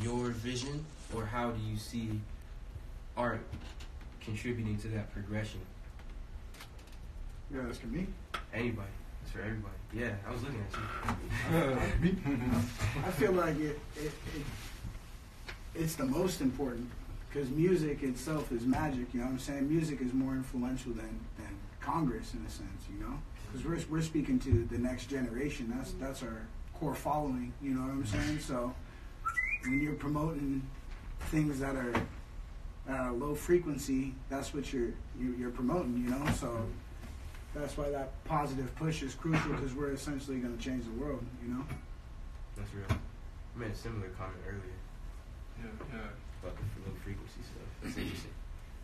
your vision, or how do you see art contributing to that progression? You're asking me? Anybody. It's for everybody. Yeah, I was looking at you. I feel like it's the most important, because music itself is magic, you know what I'm saying? Music is more influential than Congress, in a sense, you know? Because we're speaking to the next generation. That's our core following, you know what I'm saying? So when you're promoting things that are low frequency, that's what you're promoting, you know? So that's why that positive push is crucial, because we're essentially going to change the world, you know? That's real. I made a similar comment earlier. Yeah. About the low frequency stuff. That's interesting.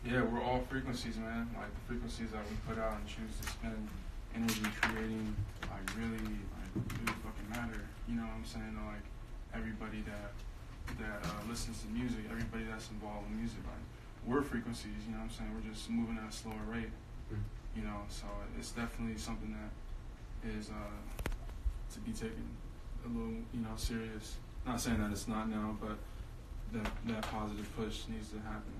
Yeah, we're all frequencies, man. Like the frequencies that we put out and choose to spend energy creating, like really fucking matter. You know what I'm saying? Like everybody that listens to music, everybody that's involved in music, like we're frequencies. You know what I'm saying? We're just moving at a slower rate. You know, so it's definitely something that is to be taken a little, you know, serious. Not saying that it's not now, but that positive push needs to happen.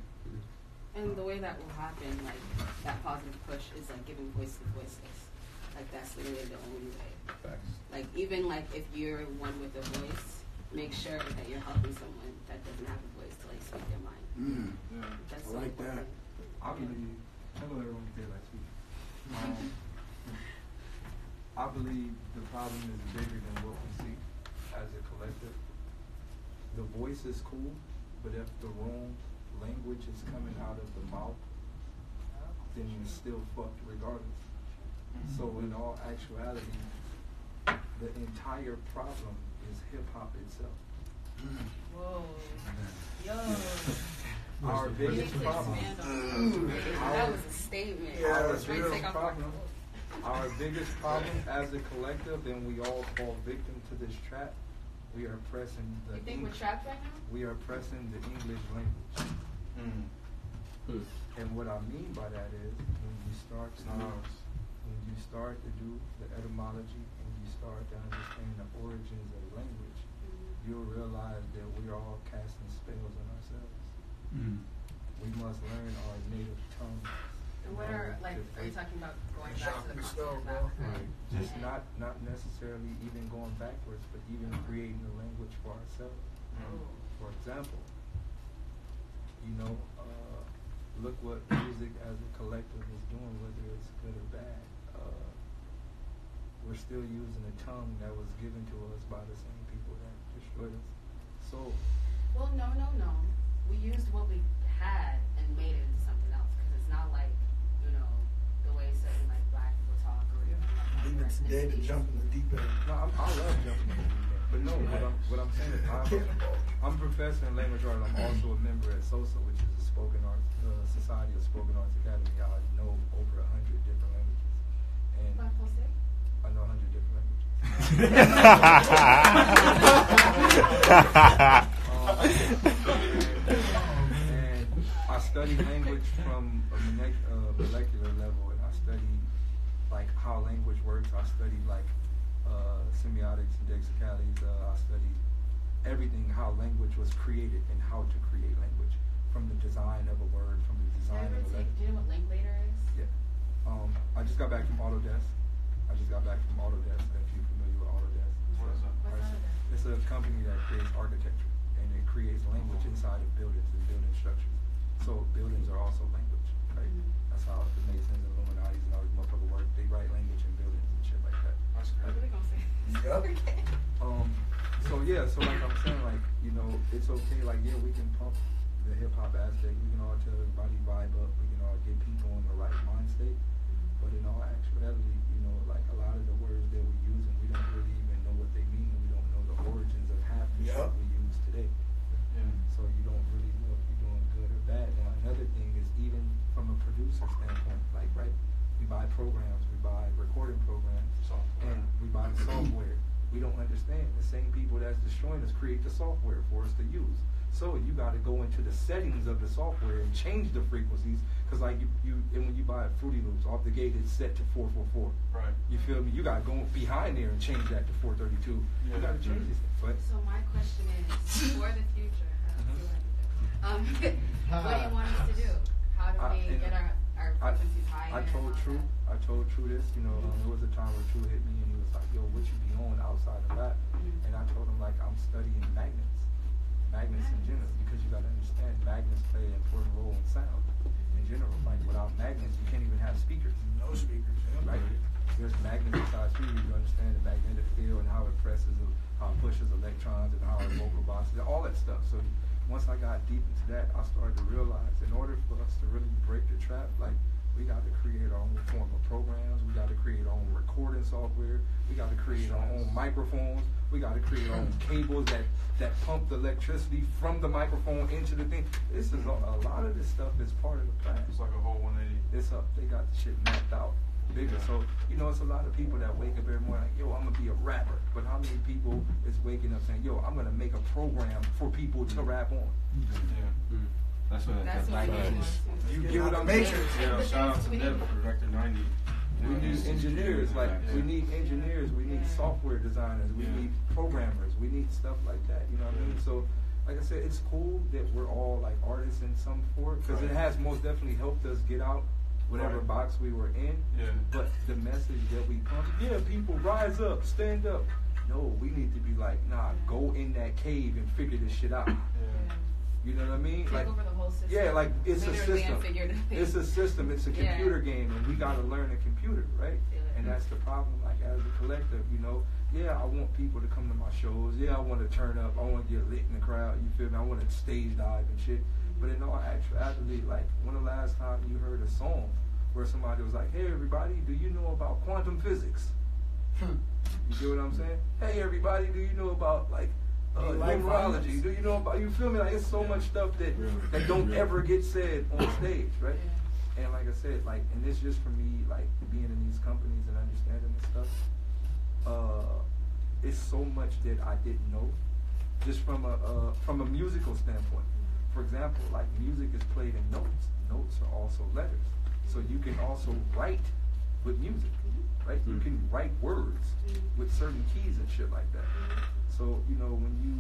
And the way that will happen, like that positive push, is like giving voice to voiceless. Like that's literally the only way. Facts. Like even like if you're one with a voice, make sure that you're helping someone that doesn't have a voice to like speak their mind. Yeah. That's I like that. I believe. Hello, everyone. Daylyt speaking. I believe the problem is bigger than what we see as a collective. The voice is cool, but if the wrong language is coming out of the mouth, then you're still fucked regardless. So in all actuality, the entire problem is hip-hop itself. Whoa. Yo. Our biggest problem. That was a statement. Our biggest problem as a collective, and we all fall victim to this trap. We are pressing the. You think we're trapped right now? We are pressing the English language. And what I mean by that is when you start to do the etymology and you start to understand the origins of the language, you'll realize that we're all casting spells on ourselves. We must learn our native tongue. And what are you talking about going back to the concept of that? Just not necessarily even going backwards, but even creating a language for ourselves. For example, you know, look what music as a collective is doing, whether it's good or bad. We're still using a tongue that was given to us by the same people that destroyed us. So. Well, no. We used what we had and made it into something else, because it's not like, you know, the way certain like black people talk or even like Leave it today to jump in the deep end. No, I love jumping in the deep end. But no, what I'm saying is I'm a professor in language arts. I'm also a member at SOSA, which is a spoken arts Society of Spoken Arts Academy. I know over 100 different languages. And I know 100 different languages. And I study language from a molecular level, and I study like how language works. I study like semiotics and lexicalities. I study everything, how language was created and how to create language, from the design of a word, from the design of a letter. Do you know what Linklater is? Yeah. I just got back from Autodesk. If you're familiar with Autodesk. What is that? What's Autodesk? It's a company that creates architecture, and it creates language inside of buildings and building structures. So buildings are also language, right? That's how the Masons and Illuminatis and all these motherfuckers work. They write language in buildings and shit like that. That's What great. are they gonna say? So like I'm saying, like, you know, it's okay, like, yeah, we can pump the hip hop aspect, we can all tell everybody vibe up, we can all get people in the right mind state, but in all actuality, you know, like a lot of the words that we use, and we don't really even know what they mean, and we don't know the origins of half the shit we use today. So you don't really know if you're doing good or bad. Now another thing is, even from a producer standpoint, like, right, we buy programs, we buy recording programs, and we buy software. We don't understand. The same people that's destroying us create the software for us to use. So you got to go into the settings of the software and change the frequencies, because like and when you buy Fruity Loops, off the gate it's set to 444. Right. You feel me? You got to go behind there and change that to 432. You got to change this. But So my question is, for the future, What do you want us to do? How do we get our frequencies higher? I told True this, you know, there was a time where True hit me and he was like, yo, what you be on outside of rap? And I told him, like, I'm studying magnets in general, because you got to understand magnets play an important role in sound in general. Like, without magnets, you can't even have speakers. No speakers. Right? There's magnets inside speakers. You understand the magnetic field and how it presses, how it pushes electrons, and how it vocal boxes, all that stuff. So once I got deep into that, I started to realize in order for us to really break the trap, like, we got to create our own form of programs. We got to create our own recording software. We got to create our own microphones. We got to create our own cables that pump the electricity from the microphone into the thing. This is a lot of this stuff is part of the plan. It's like a whole 180. It's up. They got the shit mapped out bigger. So, you know, it's a lot of people that wake up every morning like, yo, I'm going to be a rapper. But how many people is waking up saying, yo, I'm going to make a program for people to rap on? Yeah. That's what You get what I'm saying? Yeah, shout out to Nip for Vector 90. We need engineers, we need engineers, we need software designers, we need programmers, we need stuff like that, you know what I mean? So, like I said, it's cool that we're all like artists in some form, because it has most definitely helped us get out whatever box we were in. Yeah. But the message that we pump, people rise up, stand up. No, we need to be like, nah, go in that cave and figure this shit out. Yeah. You know what I mean? Take like, over the whole system. Yeah, like it's a system. It's a system. It's a computer game, and we gotta learn a computer, right? And that's the problem. Like as a collective, you know, I want people to come to my shows. I want to turn up. I want to get lit in the crowd. You feel me? I want to stage dive and shit. But in all actuality, like when the last time you heard a song where somebody was like, "Hey everybody, do you know about quantum physics?" You get what I'm saying? Hey everybody, do you know about like numerology? Do you know about, you feel me? Like it's so much stuff that don't ever get said on stage, right? And like I said, like, and it's just for me, like being in these companies and understanding this stuff. It's so much that I didn't know, just from a musical standpoint. For example, like music is played in notes. Notes are also letters, so you can also write with music, right? You can write words with certain keys and shit like that. So, you know, when you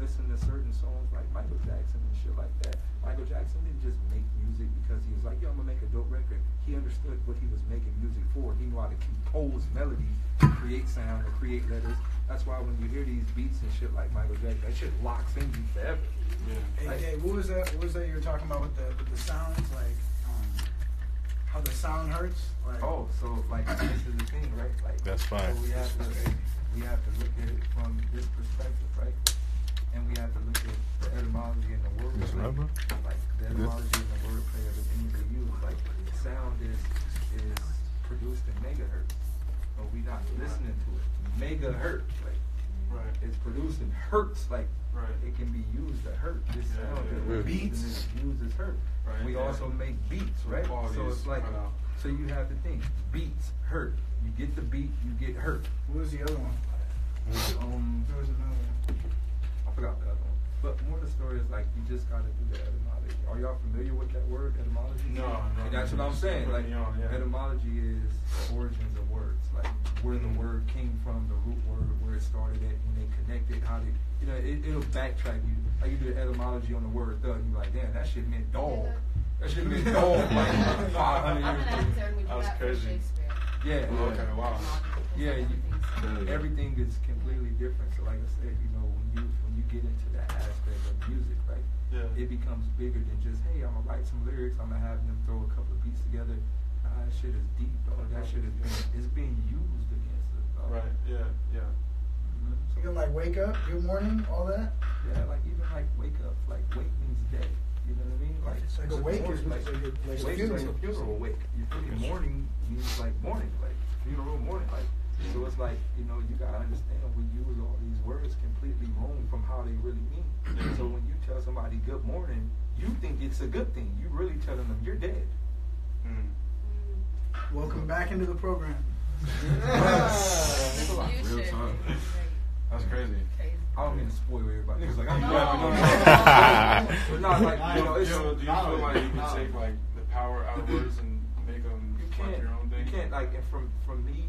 listen to certain songs like Michael Jackson and shit like that, Michael Jackson didn't just make music because he was like, yo, I'm gonna make a dope record. He understood what he was making music for. He knew how to compose melodies, create sound, and create letters. That's why when you hear these beats and shit like Michael Jackson, that shit locks in you forever. Yeah. Hey, what was that you were talking about with the sounds? Like how the sound hurts? Like, so like this is the thing, right? Like that's fine. So we have to look at it from this perspective, right? And we have to look at the etymology and the wordplay. Like the etymology and the wordplay of the things they use. Like sound is produced in megahertz, but we not listening to it. Megahertz, like it's produced in hertz, like it can be used to hurt. This sound that beats is used as hurt. We also make beats, right? So it's like, so you have to think, beats hurt. You get the beat, you get hurt. What was the other one? There was another one. I forgot the other one. But more of the story is like, you just gotta do the etymology. Are y'all familiar with that word, etymology? No. And that's what I'm saying. Like, etymology is the origins of words. Like, where the word came from, the root word, where it started at, when they connected, how they, you know, it'll backtrack you. Like, you do the etymology on the word thug, and you're like, damn, that shit meant dog. That shit meant dog like 500 years ago. That was crazy. Yeah. Okay, wow. Yeah, everything is completely different. So like I said, you know, when you get into that aspect of music, right? It becomes bigger than just, hey, I'm gonna write some lyrics, I'm gonna have them throw a couple of beats together. That shit is deep, dog. That shit is being used against us, dog. Right. Yeah. So you can like wake up, good morning, all that. Yeah, like even like wake up, like wake means day. You know what I mean? Like it's like a wake is like a funeral wake. You freaking morning means like morning, like funeral morning, like. So it's like, you know, you gotta understand we use all these words completely wrong from how they really mean. So when you tell somebody good morning, you think it's a good thing. You really telling them you're dead. Welcome back into the program. Real time. That's crazy. I don't mean to spoil everybody. It's like, but not like, you know, it's, do you feel like you can take like the power out of words and make them like your own thing? You can't, like, and from me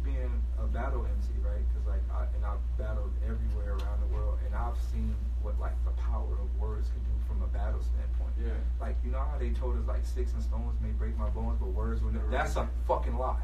being a battle MC, right? Because like I've battled everywhere around the world, and I've seen what like like the power of words can do from a battle standpoint. Yeah. Like, you know how they told us like sticks and stones may break my bones, but words will never. That's a fucking lie.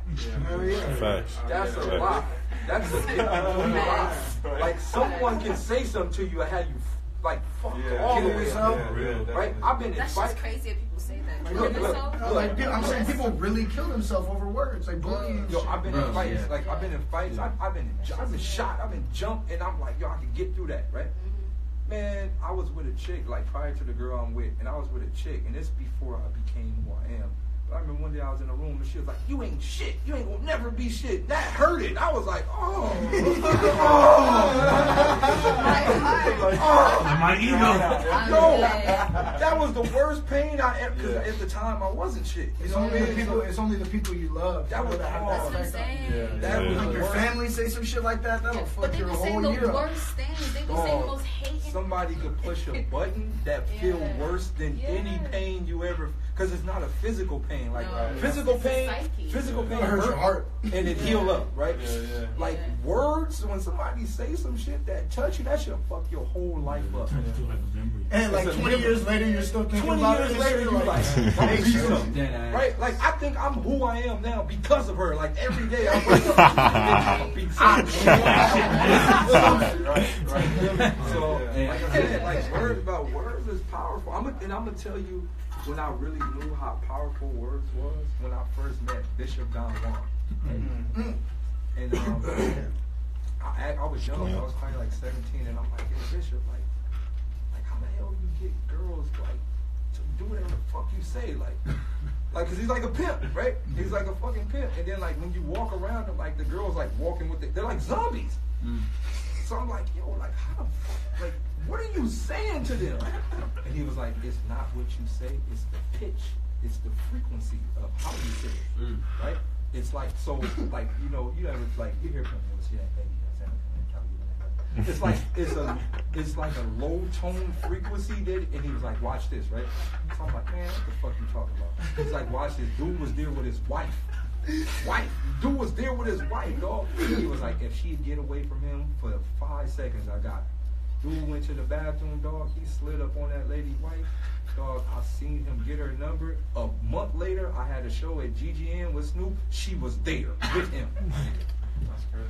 Hell yeah. Facts. That's a lie. That's a lie. Like someone can say something to you and have you like fuck all the way up. Right? I've been in That's fights. just crazy if people say that. Look, Killing look, yourself? look. Like, I'm saying people really kill themselves over words, like bullying. and Yo, shit. I've been in fights. Yeah. Like I've been in fights. I've been shot. I've been jumped, and I'm like, yo, I can get through that, right? Man, I was with a chick, like prior to the girl I'm with, and I was with a chick, and it's before I became who I am. But I remember one day I was in a room, and she was like, you ain't shit. You ain't gonna never be shit. That hurted. I was like, oh. My ego. Yo, that was the worst pain I ever, because at the time I wasn't shit. You It's know what I only mean? the people. It's only the people you love. That was that have hard. That's what I'm saying. That was Like the your worst. family say some shit like that, that'll But fuck they your be saying whole the year up. worst things. They be saying the most hating. Somebody could push a button that feel Yeah. worse than any Yeah. pain you ever, because it's not a physical pain. Like No. physical It's a pain, psyche. physical pain It hurts your heart. and it heal up, right? Yeah. Like words, when somebody say some shit that touch you, that should fuck your whole life up. Turns into like a memory. And like It's a 20 memory. years later, you're still thinking 20 about years it. later, You're you like, hey, be shit. something. Dead ass. Right? Like, I think I'm who I am now because of her. Like, every day I wake up and be something. Right. So, Yeah. like I said, like, words is powerful. I'm gonna tell you when I really knew how powerful words was when I first met Bishop Don Juan. And I was young. I was probably like 17, and I'm like, hey, Bishop, like how the hell you get girls like to do whatever the fuck you say, like, cause he's like a pimp, right? He's like a fucking pimp, and then like when you walk around him, like the girls like walking with they're like zombies. So I'm like, yo, like how the fuck, like what are you saying to them? And he was like, it's not what you say, it's the pitch, it's the frequency of how you say it, right? It's like, so like, you know, you ever like you hear from me, see that baby, you know what I'm saying? It's like it's like a low tone frequency that, and he was like, watch this, right? So I'm like, man, what the fuck you talking about? He's like, watch this. Dude was there with his wife. Dude was there with his wife, dog. He was like, if she'd get away from him for 5 seconds, I got it. Dude went to the bathroom, dog. He slid up on that lady's wife. Dog, I seen him get her number. A month later, I had a show at GGN with Snoop. She was there with him. That's crazy.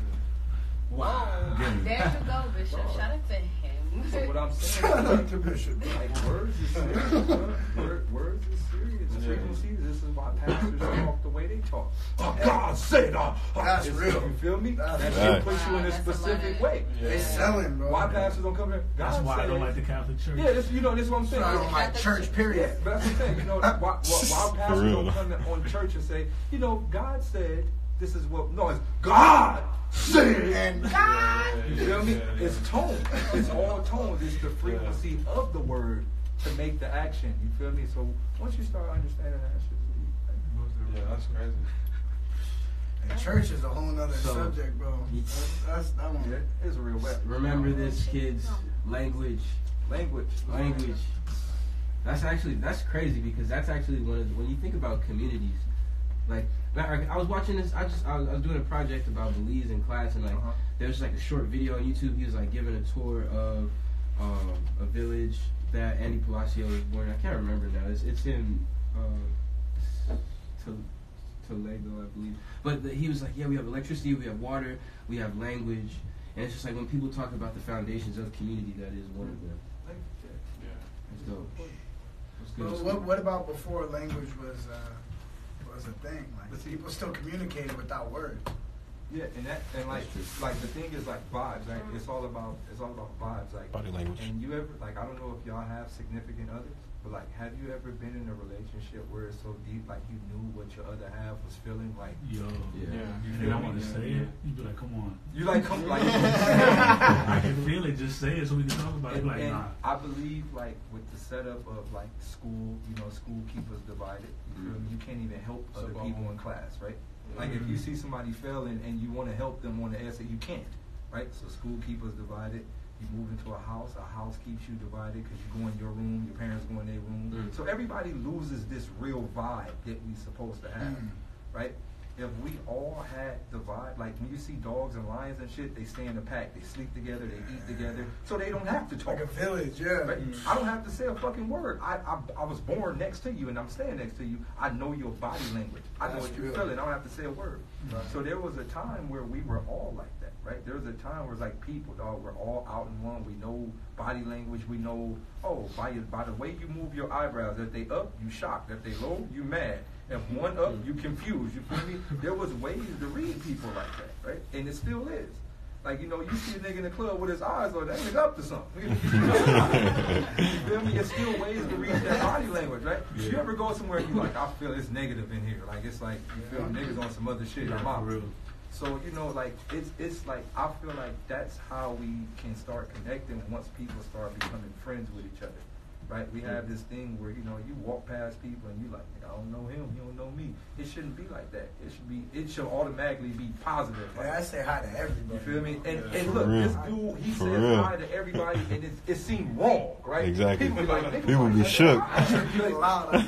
Wow. There you go, Bishop. Dog. Shout out to him. So what I'm saying Shout is, out to Bishop. like words is serious, bro. Words is serious. Frequencies. This is why pastors talk the way they talk. Oh, God said, That's it's- real. You feel me? That's That real. shit puts you in a Wow, that's specific a way. They selling, bro. Why pastors don't come here? That's God why I said- don't like the Catholic Church. Yeah, this, you know, this is what I'm saying. I don't like church, period. Yeah, but that's what I'm saying. You know, why pastors real. don't come on church and say, you know, God said, this is what, no, it's God said. And You feel me? It's tone. It's all tones. It's the frequency of the word to make the action. You feel me? So once you start understanding that shit, Yeah, that's crazy. And church is a whole nother So- subject, bro. That's that one. yeah, it's a real weapon. Remember this, kids. Language. Language. That's crazy because that's actually one of the, when you think about communities, like I was watching this. I was doing a project about Belize in class, and like there's like a short video on YouTube. He was like giving a tour of a village that Andy Palacio was born in. I can't remember now. It's in Toledo, I believe. But he was like, yeah, we have electricity, we have water, we have language, and it's just like when people talk about the foundations of community, that is one of them. Yeah. It's dope. It's But good. what about before language was a thing? Like people still communicated without words. Yeah, and like the thing is like vibes, right? It's all about vibes, like Body language. And you ever like I don't know if y'all have significant others, but like have you ever been in a relationship where it's so deep, like you knew what your other half was feeling, like Yo. Yeah. And then I want to say it. You be like, come on. you like come like. I can feel it. Just say it so we can talk about it. And, Like, and nah. I believe like with the setup of like school, you know, school keep us divided. You feel me? You can't even help other people in class, right? Like if you see somebody failing and you want to help them on the essay, you can't, right? So school keep us divided. You move into a house keeps you divided because you go in your room, your parents go in their room. So everybody loses this real vibe that we supposed to have, right? if we all had the vibe, like when you see dogs and lions and shit, they stay in a pack, they sleep together, they eat together, so they don't have to talk. Like a village, yeah. Right? I don't have to say a fucking word. I was born next to you and I'm staying next to you. I know your body language. I know what you're feeling. I don't have to say a word. Right. So there was a time where we were all like that, right? There was a time where it's like people, dog, we're all out in one. We know body language. We know, by the way you move your eyebrows. If they up, you shocked. If they low, you mad. If one up, you confused. You feel me? There was ways to read people like that, right? And it still is. Like, you see a nigga in the club with his eyes on, that nigga up to something. You feel me? It's still ways to read that body language, right? Yeah. You ever go somewhere and you like, I feel it's negative in here. Like, it's like, you feel niggas on some other shit. I'm out. So, like, it's like, I feel like that's how we can start connecting once people start becoming friends with each other. Right? We have this thing where, you walk past people and you like, I don't know him, he don't know me. It shouldn't be like that. It should automatically be positive. Like, I say hi to everybody. You feel me? And look, this dude, he says hi to everybody and it seemed wrong, right? Exactly. People be like, people be shook. They be feeling awkward.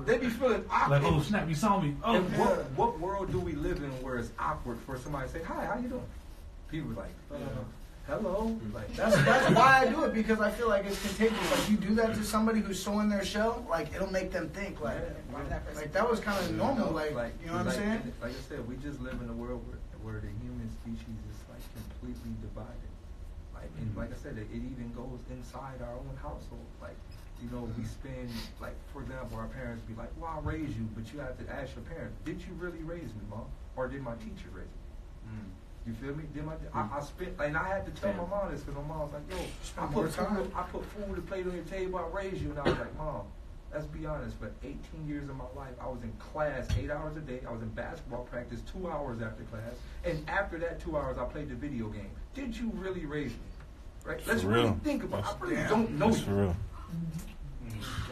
They be feeling awkward. Like, oh snap, you saw me. Oh, and what world do we live in where it's awkward for somebody to say, hi, how you doing? People be like, hello. Like, that's why I do it, because I feel like it's contagious. Like, you do that to somebody who's so in their shell, like, it'll make them think, like, like that was kind of normal, like, you know what I'm saying? Like I said, we just live in a world where the human species is, like, completely divided. Like, and like I said, it even goes inside our own household. Like, we spend, like, for example, our parents be like, well, I raised you, but you have to ask your parents, did you really raise me, Mom? Or did my teacher raise me? You feel me? I spent, and I had to tell my mom this, because my mom was like, yo, I put food and plate on your table, I raised you. And I was like, Mom, let's be honest, for 18 years of my life, I was in class 8 hours a day. I was in basketball practice 2 hours after class. And after that 2 hours, I played the video game. Did you really raise me? Right? Let's really think about it. I really don't know you. For real.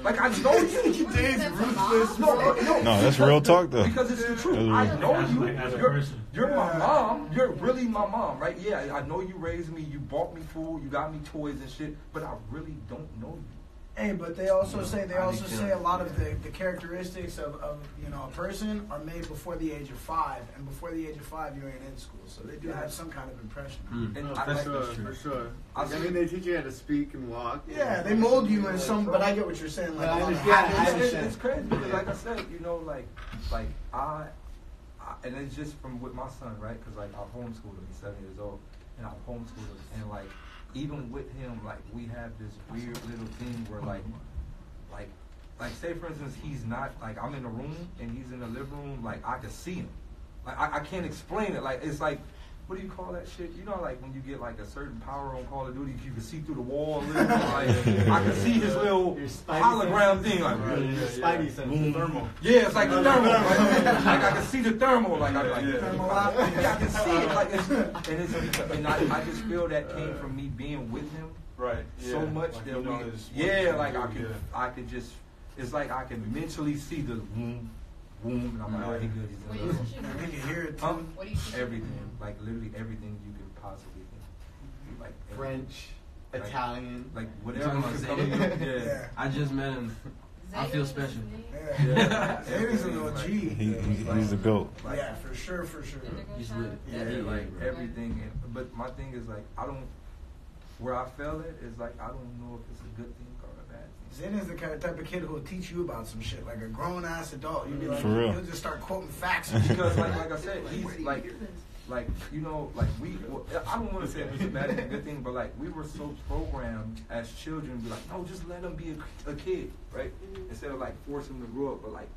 Like, I know you. Ruthless. No, that's real talk, though. Because it's the truth. I know you. As a person. You're my mom. You're really my mom, right? Yeah, I know you raised me. You bought me food. You got me toys and shit. But I really don't know you. Hey, but they also say a lot of the characteristics of a person are made before the age of 5, and before the age of 5 you ain't in school, so they do have some kind of impression. And for sure. I mean, they teach you how to speak and walk. Yeah, they mold you in some, but I get what you're saying. Like, it's crazy because, like I said, like I and it's just from with my son, right? Because like I've homeschooled him. He's 7 years old, and I've homeschooled him, and like. Even with him, like, we have this weird little thing where, like, say, for instance, he's not, like, I'm in a room and he's in the living room, like, I can see him. Like, I can't explain it. Like, it's like, what do you call that shit? Like, when you get, like, a certain power on Call of Duty, you can see through the wall a little bit. Like, I can see his little hologram thing. Like, Spidey sense, thermal. Yeah, it's like the thermal. Like, I can see the thermal. Like, I can see it. Like, and I just feel that came from me being with him. Right. So much that I could just, it's like I can mentally see the womb, and I'm like, oh, he good, he's good. You can hear it too. What do you teach? Everything, like literally everything you could possibly think. Like French, Italian, like whatever. Yeah. I just met him. I feel special. Yeah. Zayden's a little G. He's a goat. Like, yeah, for sure. He's lit. Yeah, like everything. But my thing is like, where I feel it is like, I don't know if it's a good thing or a bad thing. Zayden's the type of kid who will teach you about some shit, like a grown ass adult. You'd be like, for real. He'll just start quoting facts. Because like I said, he's like I don't want to say it's a bad thing, a good thing, but like we were so programmed as children, be like, no, just let him be a kid, right? Instead of like forcing him to grow up, but like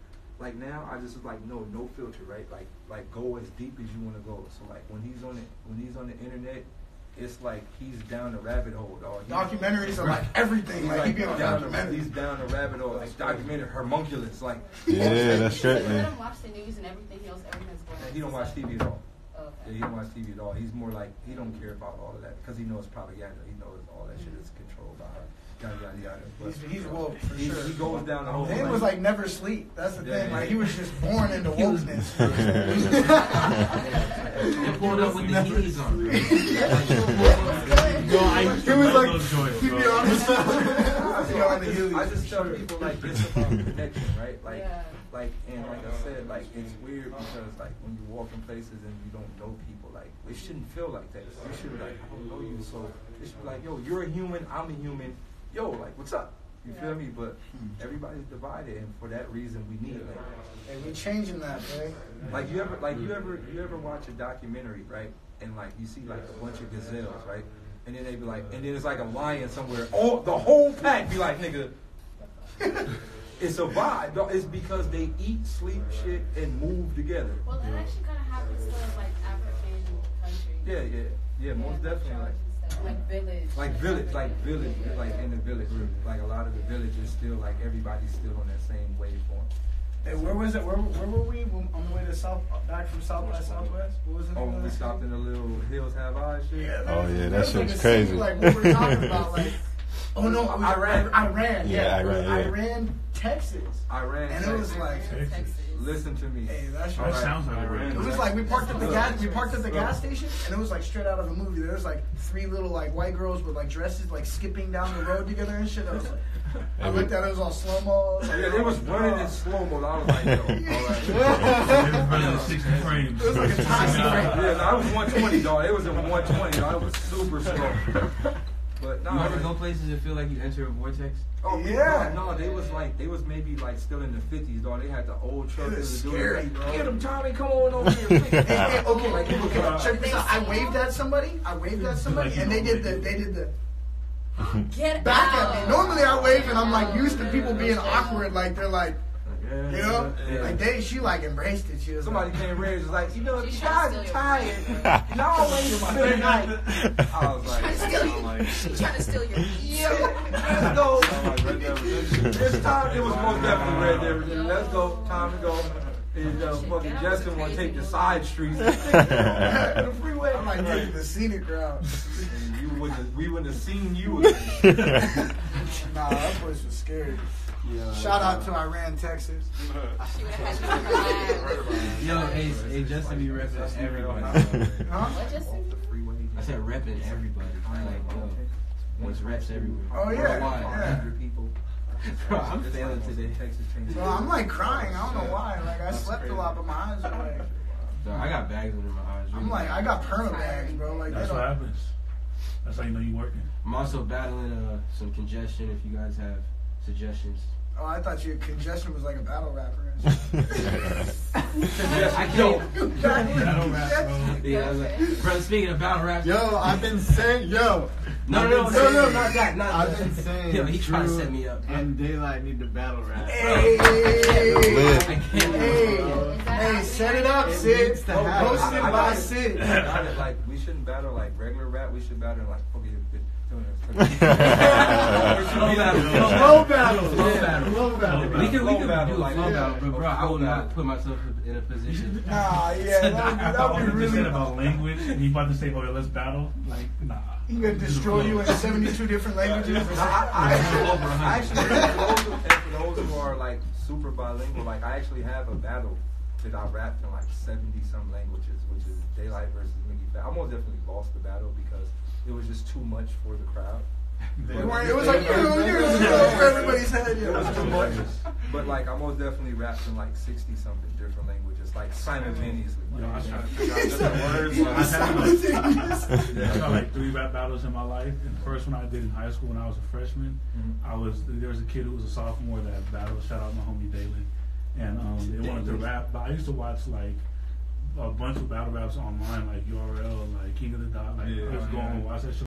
now I just was like, no filter, right? Like go as deep as you want to go. So like when he's on the internet, it's like he's down the rabbit hole, dog. Documentaries are like everything. Like he be on documentaries. He's down the rabbit hole. Like documentary, homunculus. Like that's great, Let man. him watch the news and everything else. Everything's going on. He don't watch TV at all. Okay. Yeah, he don't watch TV at all. He's more like, he don't care about all of that because he knows propaganda. He knows all that shit is controlled by yada yada yada. But he's woke for sure. He goes down the whole. He was like never sleep. That's the thing. Like he was just born into wokeness. They're pulling up with the heelys on. He was like, to be honest, I just tell people like it's about connection, right? Like like I said, like it's weird because like when you walk in places and you don't know people, like it shouldn't feel like that. You should be like, I don't know you, so it should be like, yo, you're a human, I'm a human, yo, like what's up? You feel me? But everybody's divided, and for that reason, we need like. Hey, we changing that, man. Like you ever watch a documentary, right? And like you see like a bunch of gazelles, right? And then they be like, and then it's like a lion somewhere. Oh, the whole pack be like, nigga. It's a vibe. No, it's because they eat, sleep, shit, and move together. Well, that actually kind of happens to like African countries. Yeah, most definitely. Like village. Like in the village. Like a lot of the villages still, like everybody's still on that same waveform. Hey, where was it? Where were we on the way to back from South by Southwest? What was it? Oh, we stopped in the little Hills Have Eyes shit? Yeah, Oh, yeah, that shit like was crazy. Like we were talking about, like, oh no, Iran. Yeah, Iran, Texas. Iran, and it was like, listen to me. hey, that's That right. sounds like Iran. It was like we parked at the gas station, and it was like straight out of a movie. There was like 3 little like white girls with like dresses like skipping down the road together and shit. I was like, I looked at it, it was all slow mo. Yeah, they was running in slow mo. I was like, yo, all right. It was running in 60 frames. It was like a time frame. Yeah, no, I was 120, dog. It was in 120, dog. It was super slow. But no, You ever go places and feel like you enter a vortex? Oh Yeah. no, they was maybe like still in the 50s, dog. They had the old truck. It was They were scary, doing, bro. Get them, Tommy. Come on over here. Quick. Okay, Like, check this out. I waved at somebody, and they did the Get back out. at me. Normally I wave and I'm like used to people being awkward, like they're like, yeah, you know, yeah. like she like embraced it. She was Somebody like, came red, was like, you know, She's you trying guys to are steal tired. You always spend the night. I was like, She's trying to steal your let's go. It's time. It was most definitely red there. Let's go. Time to go. And fucking Justin want to take the side streets. The freeway. I'm like taking the scenic route. We wouldn't have seen you. Nah, that place was scary. Yeah. Shout out to Iran, Texas. She would have had to her life. Yo, hey, Justin be repping everybody. Huh? What, Justin? The freeway. I said repping everybody. Like, yo, there's reps everywhere. Oh, yeah. Worldwide. Yeah. 100 people. Bro, I'm failing today. Texas changed. So I'm like crying. I don't know why. Like I slept a lot, but my eyes are like. So I got bags under my eyes. I'm like I got perma bags, bro. Like That's they what don't. happens. That's how you know you working. I'm also battling some congestion. If you guys have suggestions. Oh, I thought your congestion was like a battle rapper. I can't. Battle rap, bro. Yeah, I was like, bro, speaking of battle rap. Yo, I've been saying, No, not that. Not I've that. been saying, Yo, he trying to Drew set me up. and Daylyt need to battle rap. Hey, I can't. hey, set it up, Sid. Hosted by Sid. Like we shouldn't battle like regular rap. We should battle like okay. Slow battle. Slow battle. Slow battle. We could do a slow battle, yeah. but bro, I would not put myself in a position. Nah, yeah, I that thought would what be you just said really. about language, and you about to say, "Oh, yeah, let's battle." Like, nah. He gonna destroy you in 72 different languages. I actually, for those who are like super bilingual, like I actually have a battle that I rapped in like 70 some languages, which is Daylyt versus Mickey Fat. I almost definitely lost the battle because it was just too much for the crowd. It was like over everybody's head. It was too much. But like I most definitely rapped in like 60 something different languages, like simultaneously. You know, I was trying to figure out I've had like 3 rap battles in my life. And the first one I did in high school when I was a freshman, there was a kid who was a sophomore that battled. Shout out my homie Daylyt. And they wanted to rap, but I used to watch like a bunch of battle raps online, like URL, like King of the Dot, like I was going and watch that shit.